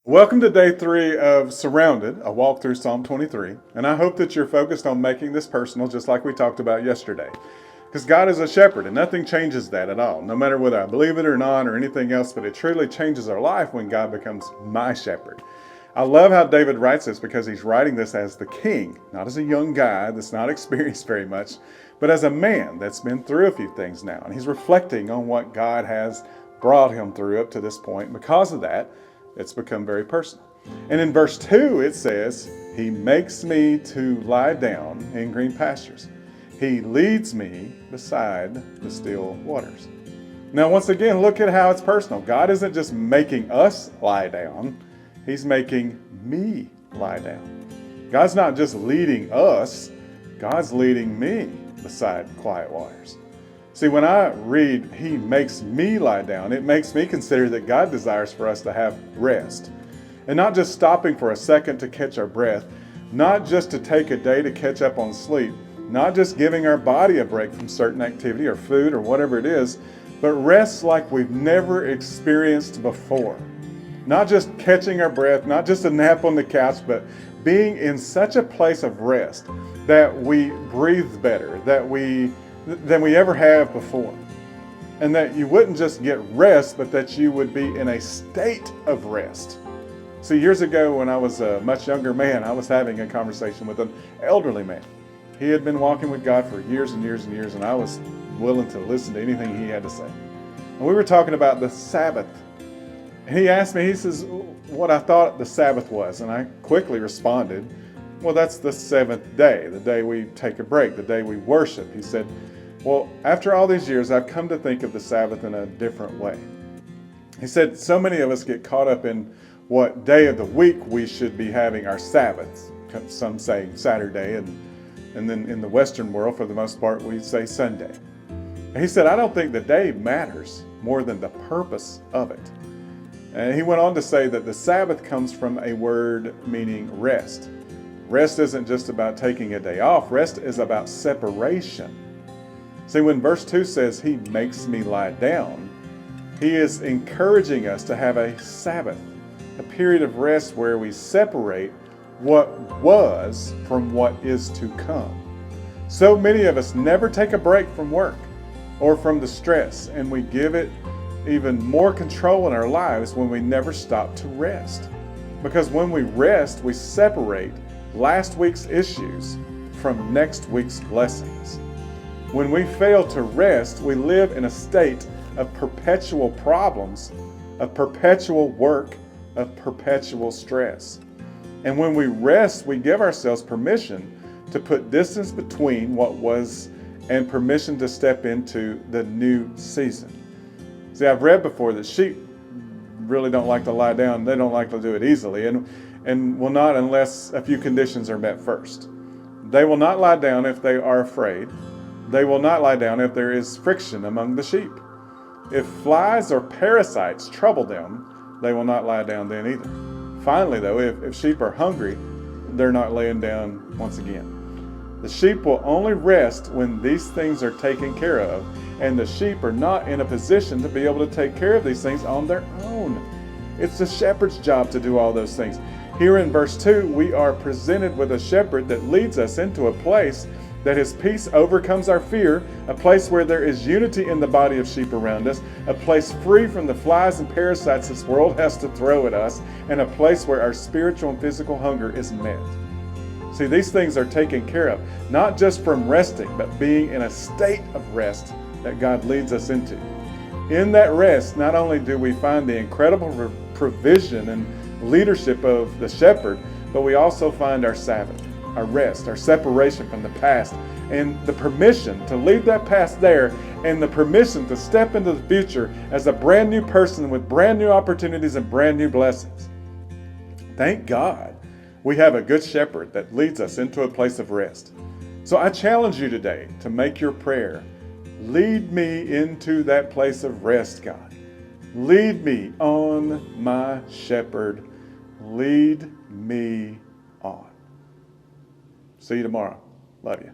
Welcome to day 3 of Surrounded, a walk through Psalm 23. And I hope that you're focused on making this personal, just like we talked about yesterday. Because God is a shepherd, and nothing changes that at all, no matter whether I believe it or not or anything else, but it truly changes our life when God becomes my shepherd. I love how David writes this because he's writing this as the king, not as a young guy that's not experienced very much, but as a man that's been through a few things now. And he's reflecting on what God has brought him through up to this point. Because of that, it's become very personal. And in verse 2, it says, He makes me to lie down in green pastures. He leads me beside the still waters. Now, once again, look at how it's personal. God isn't just making us lie down. He's making me lie down. God's not just leading us. God's leading me beside quiet waters. See, when I read, He makes me lie down, it makes me consider that God desires for us to have rest. And not just stopping for a second to catch our breath, not just to take a day to catch up on sleep, not just giving our body a break from certain activity or food or whatever it is, but rest like we've never experienced before. Not just catching our breath, not just a nap on the couch, but being in such a place of rest that we breathe better, than we ever have before. And that you wouldn't just get rest, but that you would be in a state of rest. See, years ago when I was a much younger man, I was having a conversation with an elderly man. He had been walking with God for years and years and years, and I was willing to listen to anything he had to say. And we were talking about the Sabbath. And he asked me, he says, what I thought the Sabbath was. And I quickly responded, well, that's the seventh day, the day we take a break, the day we worship. He said, well, after all these years, I've come to think of the Sabbath in a different way. He said, so many of us get caught up in what day of the week we should be having our Sabbaths. Some say Saturday, and then in the Western world, for the most part, we say Sunday. And he said, I don't think the day matters more than the purpose of it. And he went on to say that the Sabbath comes from a word meaning rest. Rest isn't just about taking a day off. Rest is about separation. See, when verse 2 says, He makes me lie down, He is encouraging us to have a Sabbath, a period of rest where we separate what was from what is to come. So many of us never take a break from work or from the stress, and we give it even more control in our lives when we never stop to rest. Because when we rest, we separate last week's issues from next week's blessings. When we fail to rest, we live in a state of perpetual problems, of perpetual work, of perpetual stress. And when we rest, we give ourselves permission to put distance between what was and permission to step into the new season. See, I've read before that sheep really don't like to lie down. They don't like to do it easily and will not unless a few conditions are met first. They will not lie down if they are afraid. They will not lie down if there is friction among the sheep. If flies or parasites trouble them, they will not lie down then either. Finally, though, if sheep are hungry, they're not laying down once again. The sheep will only rest when these things are taken care of, and the sheep are not in a position to be able to take care of these things on their own. It's the shepherd's job to do all those things. Here in verse 2, we are presented with a shepherd that leads us into a place that His peace overcomes our fear, a place where there is unity in the body of sheep around us, a place free from the flies and parasites this world has to throw at us, and a place where our spiritual and physical hunger is met. See, these things are taken care of, not just from resting, but being in a state of rest that God leads us into. In that rest, not only do we find the incredible provision and leadership of the shepherd, but we also find our Sabbath, our rest, our separation from the past, and the permission to leave that past there, and the permission to step into the future as a brand new person with brand new opportunities and brand new blessings. Thank God we have a good shepherd that leads us into a place of rest. So I challenge you today to make your prayer, lead me into that place of rest, God. Lead me on, my shepherd. Lead me on. See you tomorrow. Love you.